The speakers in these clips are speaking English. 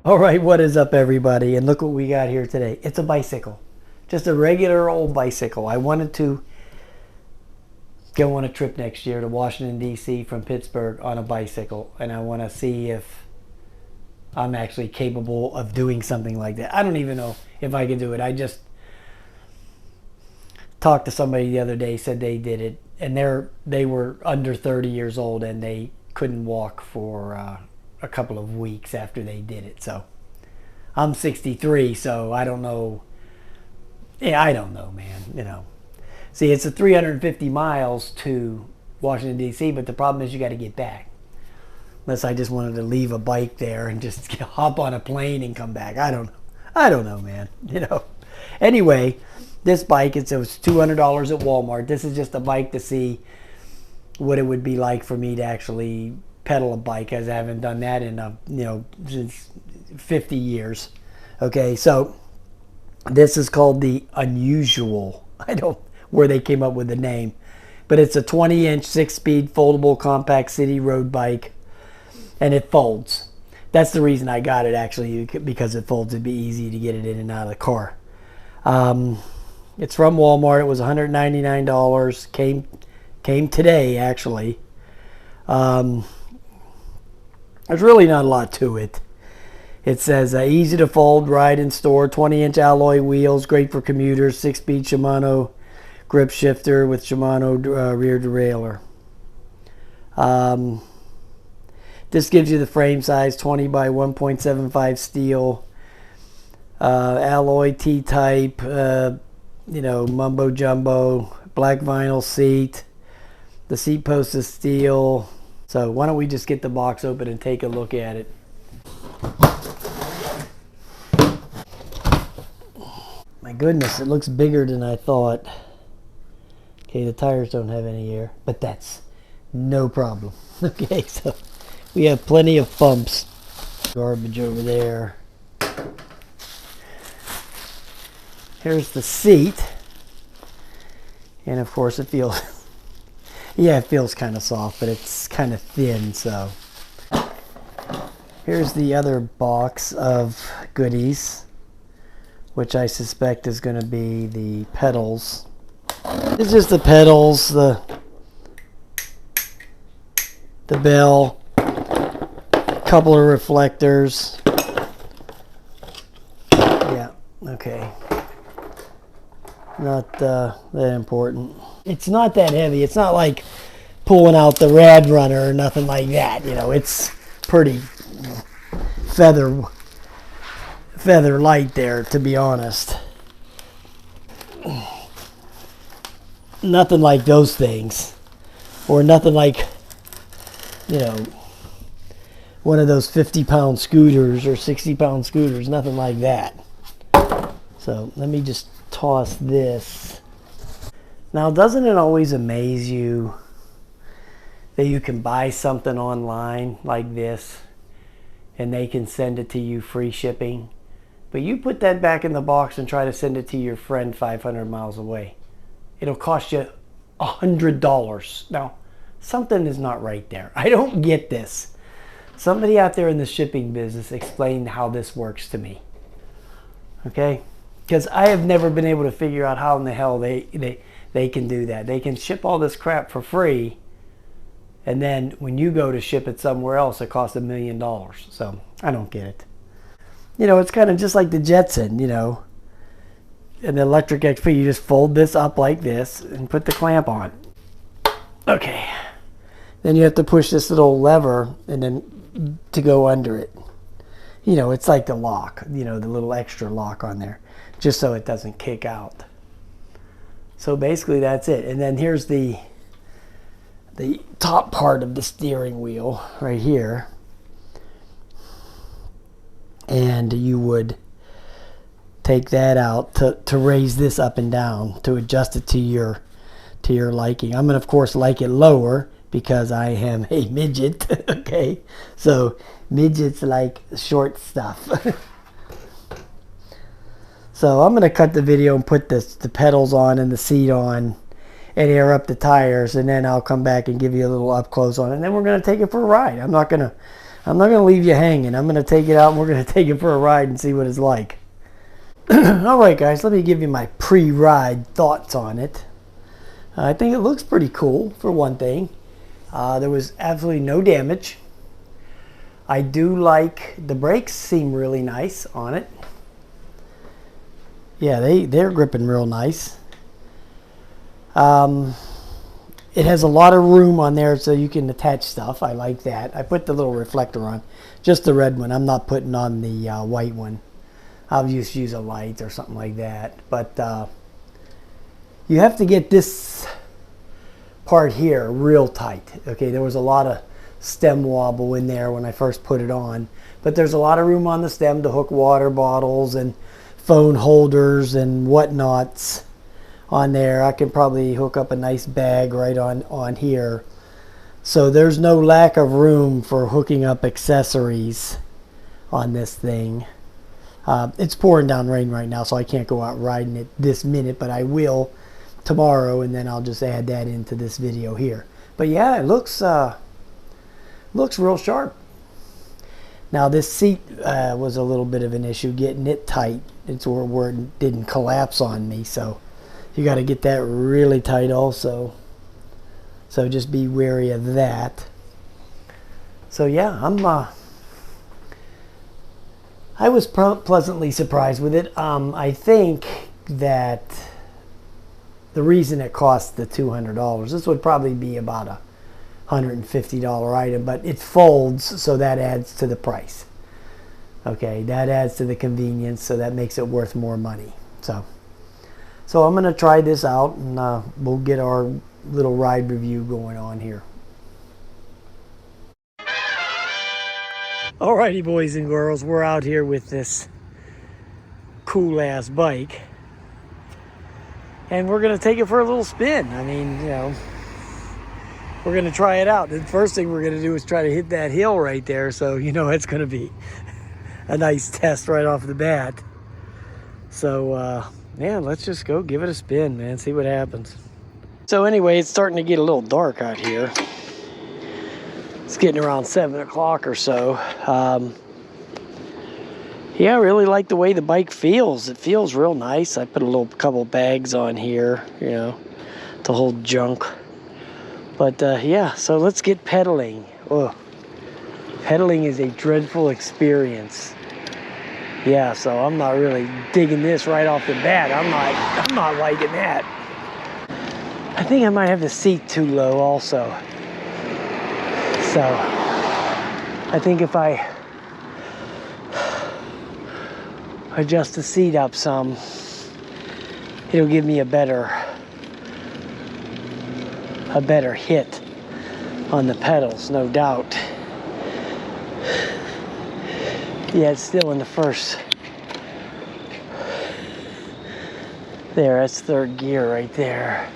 All right, what is up, everybody? And look what we got here today. It's a bicycle, just a regular old bicycle. I wanted to go on a trip next year to Washington, D.C. from Pittsburgh on a bicycle, and I want to see if I'm actually capable of doing something like that. I don't even know if I can do it. I just talked to somebody the other day, said they did it, and they were under 30 years old, and they couldn't walk for a couple of weeks after they did it. So I'm 63, so I don't know. Yeah, I don't know, man. See, it's a 350 miles to Washington, D.C., but the problem is you got to get back. Unless I just wanted to leave a bike there and just hop on a plane and come back. I don't know, man. Anyway, this bike, it was $200 at Walmart. This is just a bike to see what it would be like for me to actually pedal a bike, as I haven't done that in since 50 years. Okay, so this is called the Unusual. I don't know where they came up with the name, but it's a 20-inch 6-speed foldable compact city road bike, and it folds. That's the reason I got it, actually, because it folds. It'd be easy to get it in and out of the car. It's from Walmart. It was $199. Came today, actually. There's really not a lot to it. It says easy to fold, ride and store, 20-inch alloy wheels, great for commuters, 6-speed Shimano grip shifter with Shimano rear derailleur. This gives you the frame size, 20 by 1.75 steel, alloy T-type, mumbo jumbo, black vinyl seat. The seat post is steel. So why don't we just get the box open and take a look at it. My goodness, it looks bigger than I thought. Okay, the tires don't have any air, but that's no problem. Okay, so we have plenty of bumps. Garbage over there. Here's the seat. And of course it feels, yeah, it feels kind of soft, but it's kind of thin, so. Here's the other box of goodies, which I suspect is going to be the pedals. It's just the pedals, the bell, a couple of reflectors. Yeah, okay. Not that important. It's not that heavy. It's not like pulling out the Rad Runner or nothing like that. It's pretty feather light there, to be honest. Nothing like those things, or nothing like one of those 50-pound scooters or 60-pound scooters, nothing like that. So let me just toss this. Now, doesn't it always amaze you that you can buy something online like this and they can send it to you free shipping, but you put that back in the box and try to send it to your friend 500 miles away, it'll cost you $100. Now, something is not right there. I don't get this. Somebody out there in the shipping business explain how this works to me. Okay? Because I have never been able to figure out how in the hell they can do that. They can ship all this crap for free, and then when you go to ship it somewhere else, it costs $1 million. So I don't get it. It's kind of just like the Jetson, an electric XP. You just fold this up like this and put the clamp on. Okay. Then you have to push this little lever and then to go under it. It's like the lock, the little extra lock on there, just so it doesn't kick out. So basically that's it. And then here's the top part of the steering wheel right here. And you would take that out to raise this up and down, to adjust it to your liking. I'm going to, of course, like it lower because I am a midget. Okay, so midgets like short stuff. So I'm going to cut the video and put the pedals on and the seat on and air up the tires, and then I'll come back and give you a little up close on it, and then we're going to take it for a ride. I'm not going to I'm not going to leave you hanging. I'm going to take it out and we're going to take it for a ride and see what it's like. All right, guys, let me give you my pre-ride thoughts on it. I think it looks pretty cool, for one thing. There was absolutely no damage. I do like the brakes, seem really nice on it. Yeah, they're gripping real nice. It has a lot of room on there so you can attach stuff. I like that. I put the little reflector on, just the red one. I'm not putting on the white one. I'll just use a light or something like that. But you have to get this part here real tight. Okay, there was a lot of stem wobble in there when I first put it on. But there's a lot of room on the stem to hook water bottles and phone holders and whatnots on there. I can probably hook up a nice bag right on here. So there's no lack of room for hooking up accessories on this thing. It's pouring down rain right now, so I can't go out riding it this minute, but I will tomorrow, and then I'll just add that into this video here. But yeah, it looks real sharp. Now this seat was a little bit of an issue getting it tight. It's where it didn't collapse on me, so you got to get that really tight also. So just be wary of that. So yeah, I was pleasantly surprised with it. I think that the reason it cost the $200, this would probably be about a $150 item, but it folds, so that adds to the price. Okay, that adds to the convenience, so that makes it worth more money. So I'm going to try this out, and we'll get our little ride review going on here. Alrighty, boys and girls, we're out here with this cool ass bike, and we're going to take it for a little spin. I mean, you know, we're going to try it out. The first thing we're going to do is try to hit that hill right there, so you know it's going to be a nice test right off the bat. So yeah, let's just go give it a spin, man, see what happens. So anyway, it's starting to get a little dark out here. It's getting around 7 o'clock or so. Yeah, I really like the way the bike feels. It feels real nice. I put a couple bags on here, you know, to hold junk. But yeah, so let's get pedaling. Oh, pedaling is a dreadful experience. Yeah, so I'm not really digging this right off the bat. I'm not liking that. I think I might have the seat too low also. So I think if I adjust the seat up some, it'll give me a better hit on the pedals, no doubt. Yeah, it's still in the first. There, that's third gear right there.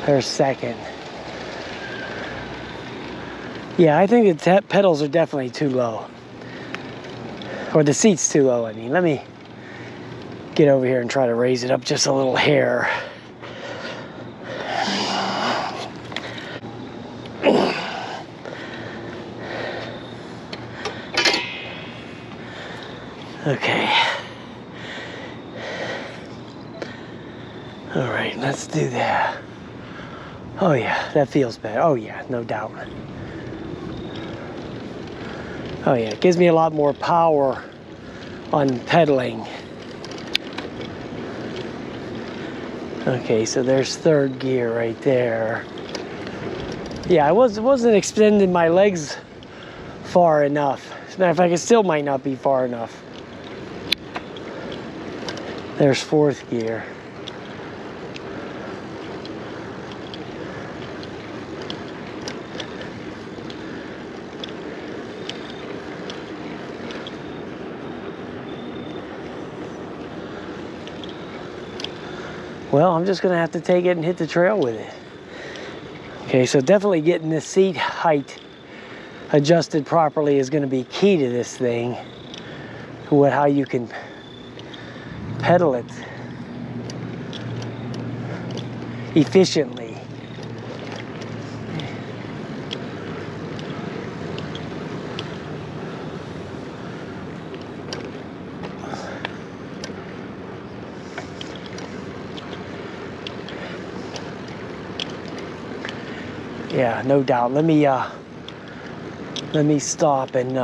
There's second. Yeah, I think the pedals are definitely too low. Or the seat's too low, I mean. Let me get over here and try to raise it up just a little hair. Okay. All right, let's do that. Oh yeah, that feels better. Oh yeah, no doubt. Oh yeah, it gives me a lot more power on pedaling. Okay, so there's third gear right there. Yeah, I wasn't extending my legs far enough. As a matter of fact, it still might not be far enough. There's fourth gear. Well, I'm just gonna have to take it and hit the trail with it. Okay, so definitely getting this seat height adjusted properly is gonna be key to this thing. How you can pedal it efficiently. Yeah, no doubt. Let me stop and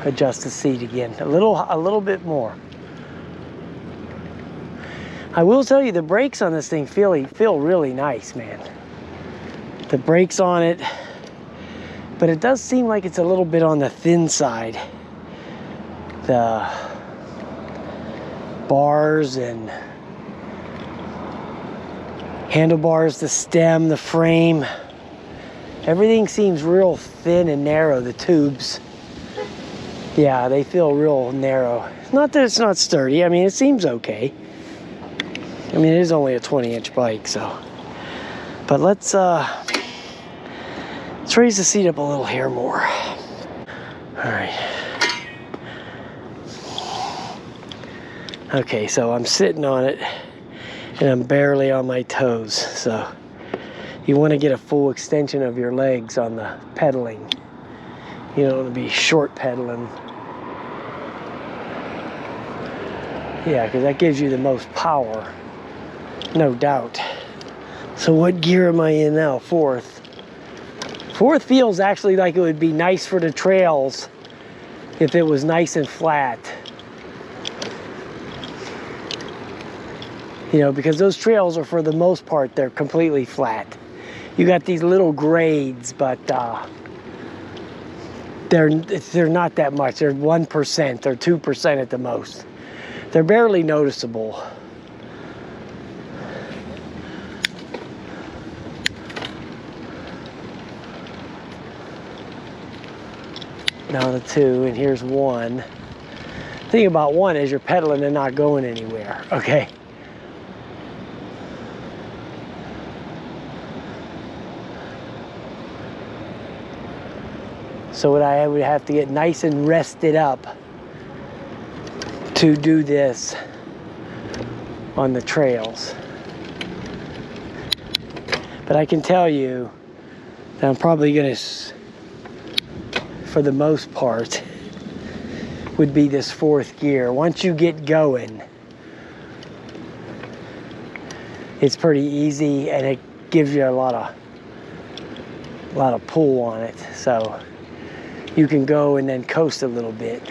adjust the seat again. A little bit more. I will tell you, the brakes on this thing feel really nice, man. The brakes on it, but it does seem like it's a little bit on the thin side. The bars and handlebars, the stem, the frame, everything seems real thin and narrow. The tubes, yeah, they feel real narrow. Not that it's not sturdy. I mean, it seems okay. I mean, it is only a 20-inch bike, so. But let's raise the seat up a little here more. All right. Okay, so I'm sitting on it and I'm barely on my toes. So you want to get a full extension of your legs on the pedaling. You don't want to be short pedaling. Yeah, because that gives you the most power, no doubt. So what gear am I in now? Fourth. Fourth feels actually like it would be nice for the trails if it was nice and flat. You know, because those trails are, for the most part, they're completely flat. You got these little grades, but they're not that much. They're 1% or 2% at the most. They're barely noticeable. Down to 2, and here's 1. The thing about 1 is you're pedaling and not going anywhere, okay? So what I would have to get nice and rested up to do this on the trails. But I can tell you that I'm probably gonna, for the most part, would be this fourth gear. Once you get going, it's pretty easy and it gives you a lot of pull on it. So you can go and then coast a little bit.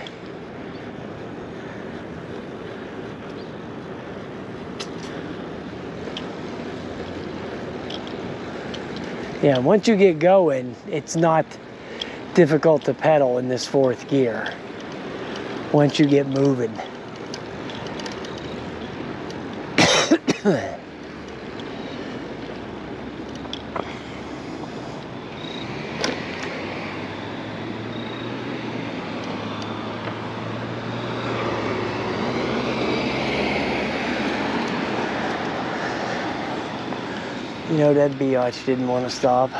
Yeah, once you get going, it's not difficult to pedal in this fourth gear once you get moving. You know, that biatch didn't want to stop.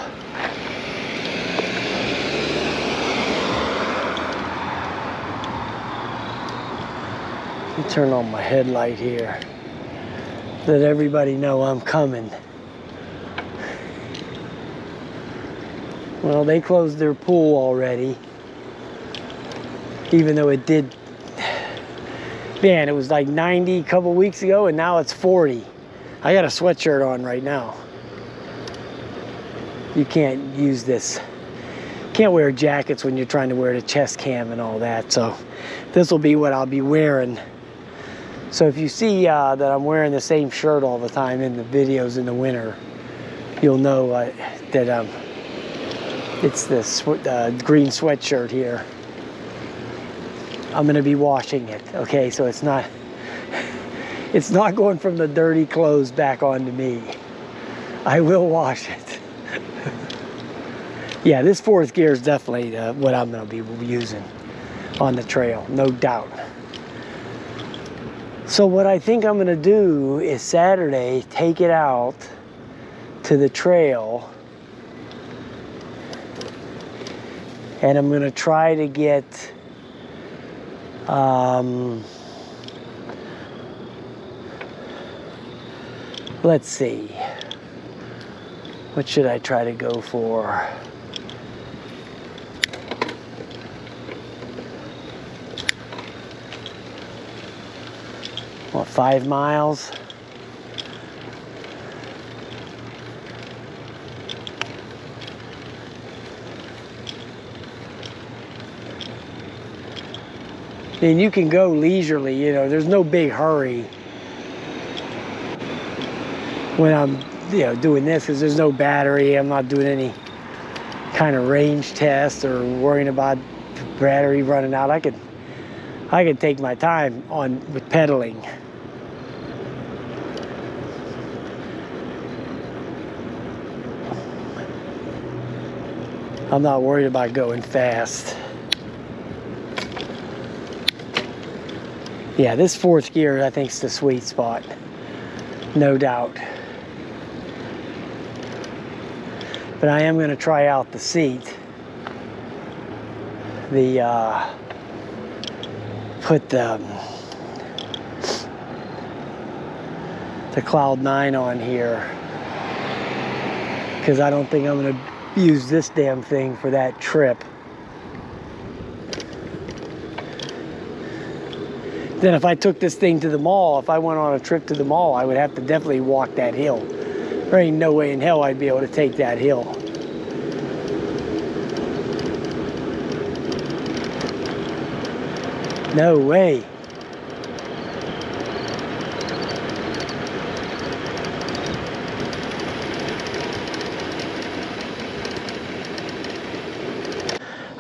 Let me turn on my headlight here. Let everybody know I'm coming. Well, they closed their pool already. Even though it did, man, it was like 90 a couple weeks ago and now it's 40. I got a sweatshirt on right now. You can't use this. Can't wear jackets when you're trying to wear the chest cam and all that. So this will be what I'll be wearing. So if you see that I'm wearing the same shirt all the time in the videos in the winter, you'll know that it's this green sweatshirt here. I'm gonna be washing it. Okay, so it's not going from the dirty clothes back onto me. I will wash it. Yeah, this fourth gear is definitely what I'm going to be using on the trail, no doubt. So what I think I'm going to do is Saturday, take it out to the trail, and I'm going to try to get let's see, what should I try to go for? What, 5 miles? And you can go leisurely, you know, there's no big hurry when I'm, you know, doing this, because there's no battery. I'm not doing any kind of range test or worrying about the battery running out. I could take my time with pedaling. I'm not worried about going fast. Yeah, this fourth gear I think is the sweet spot, no doubt. But I am going to try out the seat. Put the Cloud 9 on here, because I don't think I'm going to use this damn thing for that trip. Then if I took this thing to the mall, if I went on a trip to the mall, I would have to definitely walk that hill. There ain't no way in hell I'd be able to take that hill. No way.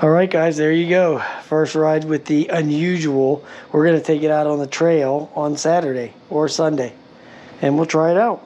All right, guys, there you go. First ride with the Unusual. We're going to take it out on the trail on Saturday or Sunday, and we'll try it out.